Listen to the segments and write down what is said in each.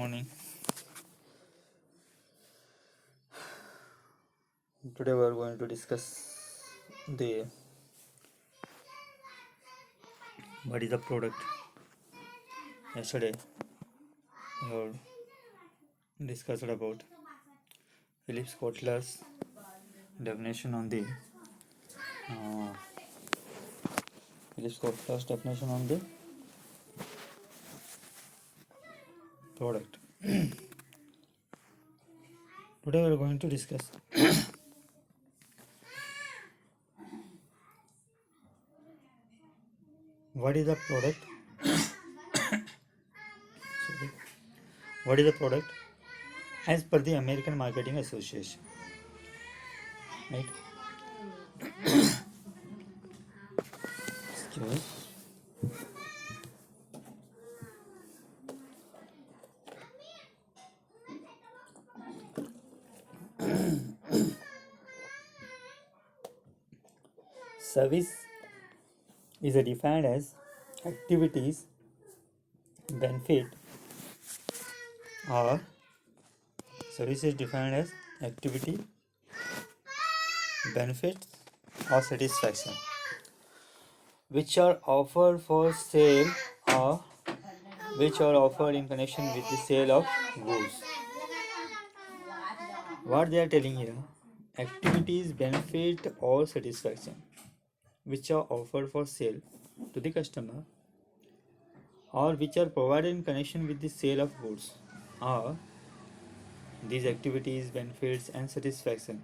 morning. Today we are going to discuss the what is the product. Yesterday we have discussed about Philip Kotler's definition on the product. Today we are going to discuss what is the product. What is the product as per the American Marketing Association, right? Excuse. Service is defined as activities, benefit, or service is defined as activity, benefits, or satisfaction which are offered for sale or which are offered in connection with the sale of goods. What they are telling here, activities, benefit, or satisfaction which are offered for sale to the customer or which are provided in connection with the sale of goods, or these activities, benefits, and satisfaction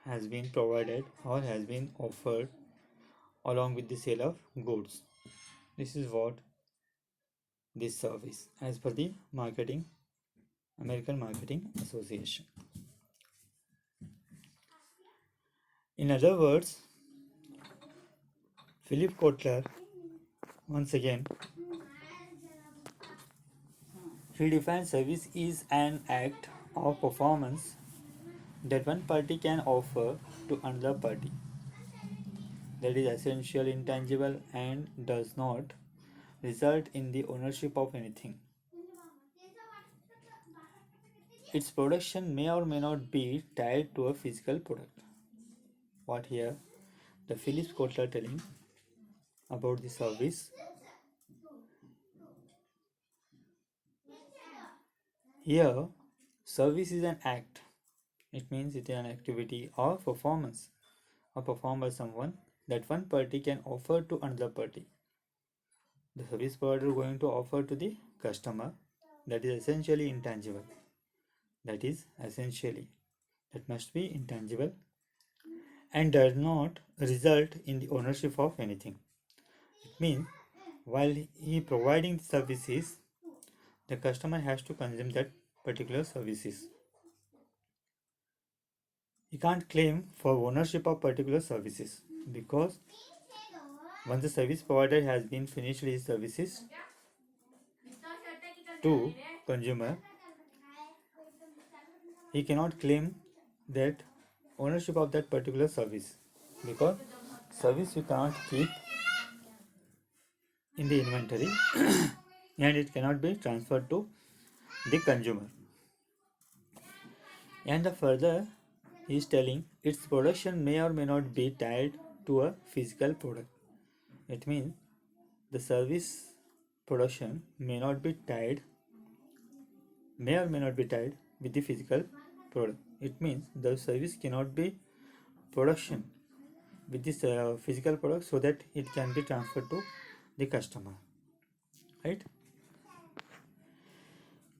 has been provided or has been offered along with the sale of goods. This is what this service as per the American Marketing Association. In other words, Philip Kotler, once again, he defines service is an act of performance that one party can offer to another party that is essential, intangible, and does not result in the ownership of anything. Its production may or may not be tied to a physical product. What here the Philip Kotler telling about the service. Here, service is an act. It means it is an activity or performance or performed by someone that one party can offer to another party. The service provider is going to offer to the customer that is essentially intangible. That must be intangible and does not result in the ownership of anything. It means while he providing services, the customer has to consume that particular services. He can't claim for ownership of particular services because once the service provider has been finished his services to consumer, he cannot claim that ownership of that particular service because service you cannot keep in the inventory and it cannot be transferred to the consumer. And the further he is telling its production may or may not be tied to a physical product. It means the service production may or may not be tied with the physical product. It means the service cannot be production with this physical product so that it can be transferred to the customer, right?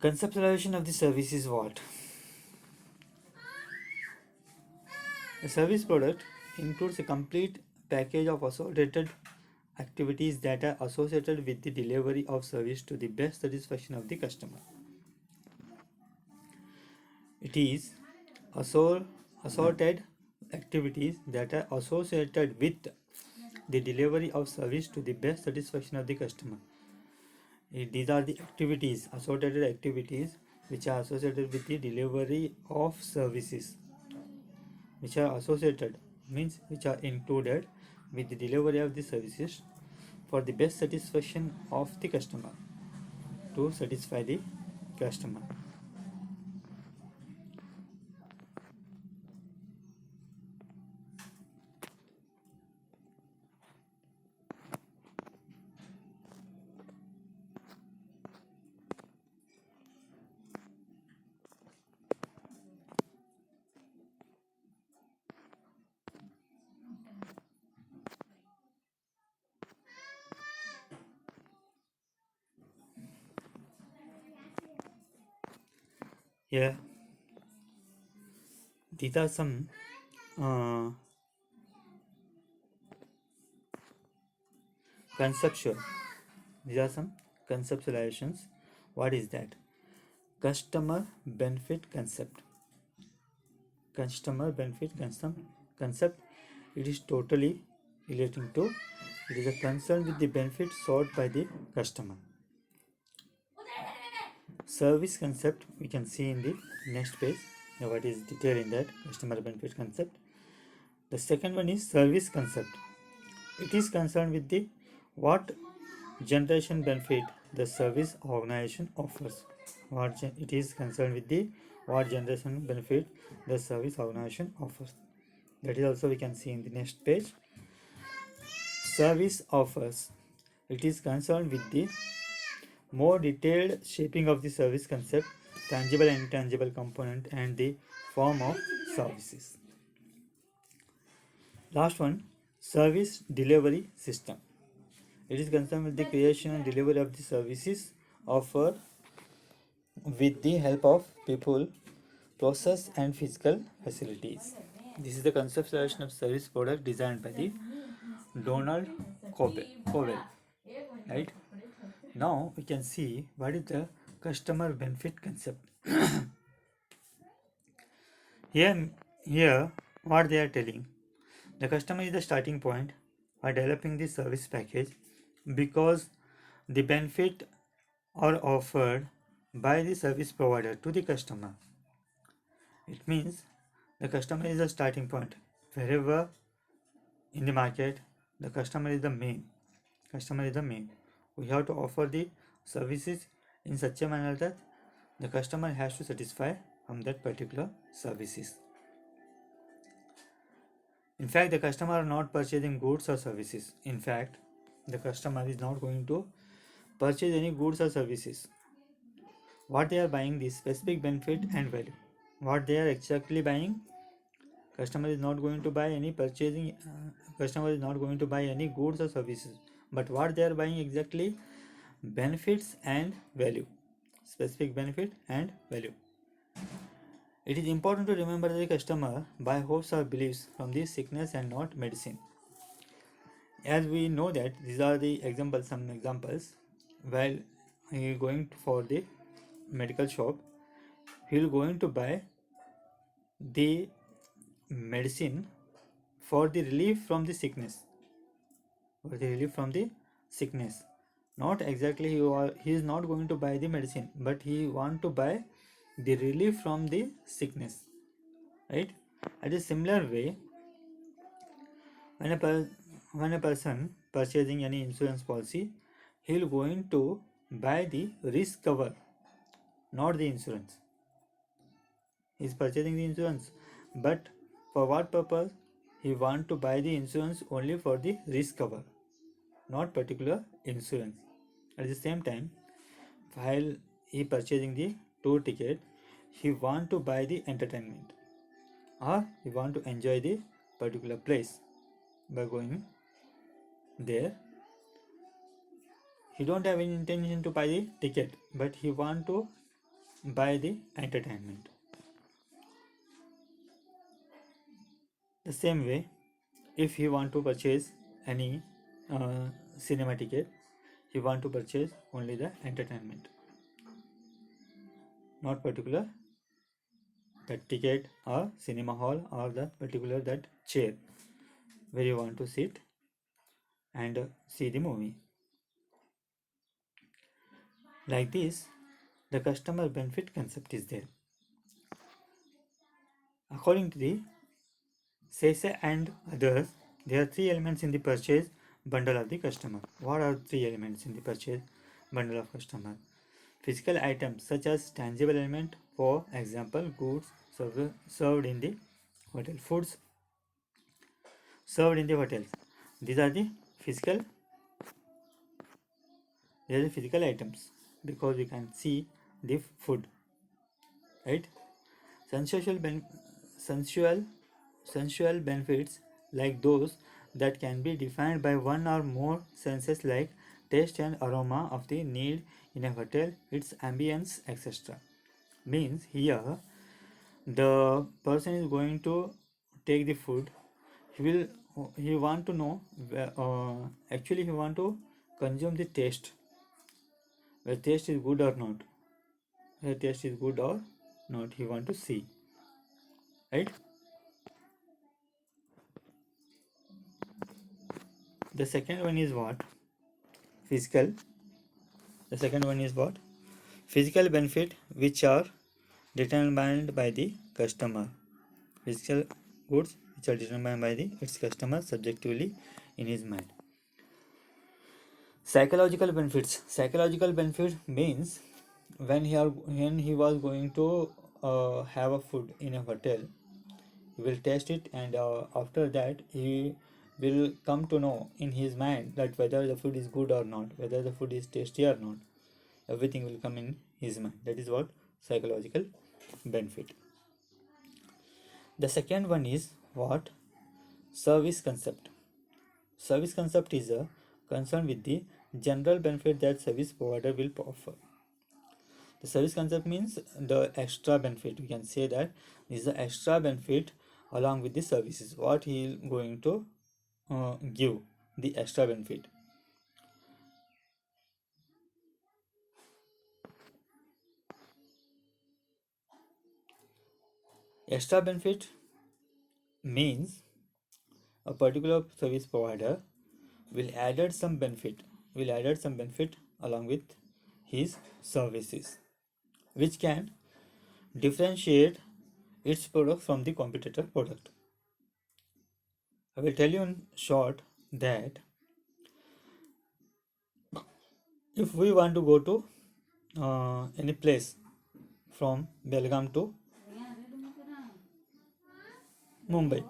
Conceptualization of the service is what? A service product includes a complete package of associated activities that are associated with the delivery of service to the best satisfaction of the customer. It is assorted activities that are associated with the delivery of service to the best satisfaction of the customer. These are the activities, associated activities which are associated with the delivery of services, which are associated means which are included with the delivery of the services for the best satisfaction of the customer, to satisfy the customer. Here, these are some uh, conceptual. These are some conceptualizations. What is that? Customer benefit concept. Customer benefit concept. It is totally relating to. It is a concern with the benefit sought by the customer. Service concept we can see in the next page. Now what is detailed in that customer benefit concept. The second one is service concept. It is concerned with the what generation benefit the service organization offers. It is concerned with the what generation benefit the service organization offers. That is also we can see in the next page. Service offers. It is concerned with the more detailed shaping of the service concept, tangible and intangible component, and the form of services. Last one, service delivery system. It is concerned with the creation and delivery of the services offered with the help of people, process, and physical facilities. This is the conceptualization of service product designed by the Donald Covell. Right? Now we can see what is the customer benefit concept. Here, what they are telling, the customer is the starting point for developing the service package because the benefit are offered by the service provider to the customer. It means the customer is the starting point. Wherever in the market, the customer is the main. Customer is the main. We have to offer the services in such a manner that the customer has to satisfy from that particular services. In fact, the customer are not purchasing goods or services. In fact, the customer is not going to purchase any goods or services. What they are buying, the specific benefit and value. What they are exactly buying, customer is not going to buy any purchasing. Customer is not going to buy any goods or services. But what they are buying exactly, benefits and value. Specific benefit and value. It is important to remember that the customer buy hopes or beliefs from the sickness and not medicine. As we know that these are the examples, some examples. While he is going for the medical shop, he will going to buy the medicine for the relief from the sickness. For the relief from the sickness. Not exactly he is not going to buy the medicine, but he want to buy the relief from the sickness. Right? At a similar way, when a person purchasing any insurance policy, he will going to buy the risk cover, not the insurance. He is purchasing the insurance, but for what purpose? He want to buy the insurance only for the risk cover, not particular insurance. At the same time, while he purchasing the tour ticket, he want to buy the entertainment, or he want to enjoy the particular place by going there. He don't have any intention to buy the ticket, but he want to buy the entertainment. The same way, if he want to purchase any cinema ticket, he want to purchase only the entertainment, not particular that ticket or cinema hall or the particular that chair where you want to sit and see the movie. Like this, the customer benefit concept is there. According to the Sese and others, there are three elements in the purchase bundle of the customer. What are three elements in the purchase bundle of customer? physical items such as tangible element, for example goods served in the hotel, foods served in the hotels. These are the physical items because we can see the food, right? Sensual sensual sensual benefits like those that can be defined by one or more senses like taste and aroma of the need in a hotel, its ambience, etc. Means here the person is going to take the food. He want to know actually he want to consume the taste, whether taste is good or not, whether taste is good or not, he want to see, right? The second one is what? Physical. The second one is what? Physical benefit which are determined by the customer. Physical goods which are determined by its customer subjectively in his mind. Psychological benefits. Psychological benefit means when he was going to have a food in a hotel, he will taste it, and after that he will come to know in his mind that whether the food is good or not, whether the food is tasty or not. Everything will come in his mind. That is what psychological benefit. The second one is what? Service concept. Service concept is a concern with the general benefit that service provider will offer. The service concept means the extra benefit. We can say that this is the extra benefit along with the services. What he is going to give the extra benefit. Extra benefit means a particular service provider will added some benefit along with his services, which can differentiate its product from the competitor product. I will tell you in short that if we want to go to any place from Belgaum to Mumbai,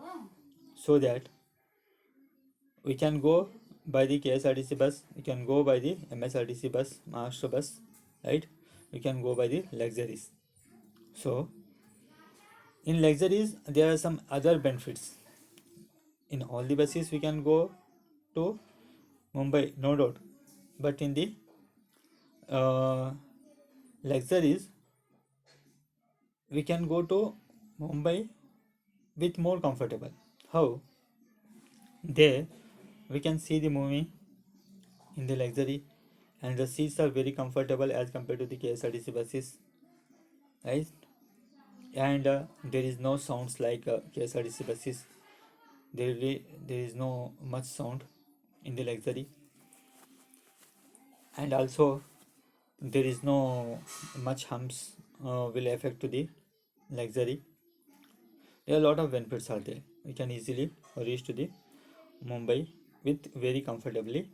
so that we can go by the KSRTC bus, we can go by the MSRTC bus, Maharashtra bus, right? We can go by the luxuries. So in luxuries there are some other benefits. In all the buses we can go to Mumbai, no doubt, but in the luxuries we can go to Mumbai with more comfortable. How? There we can see the movie in the luxury, and the seats are very comfortable as compared to the KSRTC buses, right? And there is no sounds like KSRTC buses. There is no much sound in the luxury, and also there is no much humps will affect to the luxury. There are a lot of benefits are there. We can easily reach to the Mumbai with very comfortably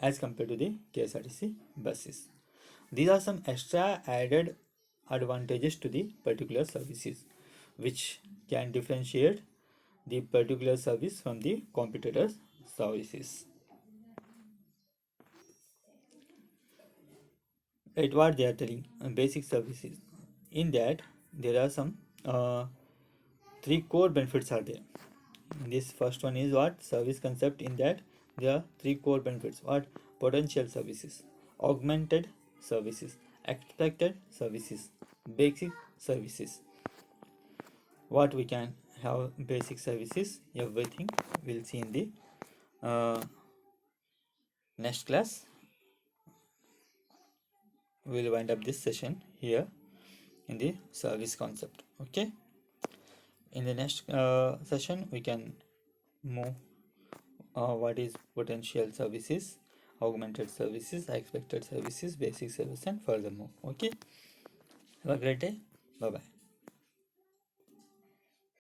as compared to the KSRTC buses. These are some extra added advantages to the particular services which can differentiate the particular service from the competitors' services. Right, what they are telling basic services. In that there are some three core benefits are there. This first one is what? Service concept. In that there are three core benefits. What? Potential services, augmented services, expected services, basic services. What we can have basic services, everything we'll see in the next class. We'll wind up this session here in the service concept. Okay, in the next session we can move what is potential services, augmented services, expected services, basic service, and furthermore. Okay, have a great day. Bye bye.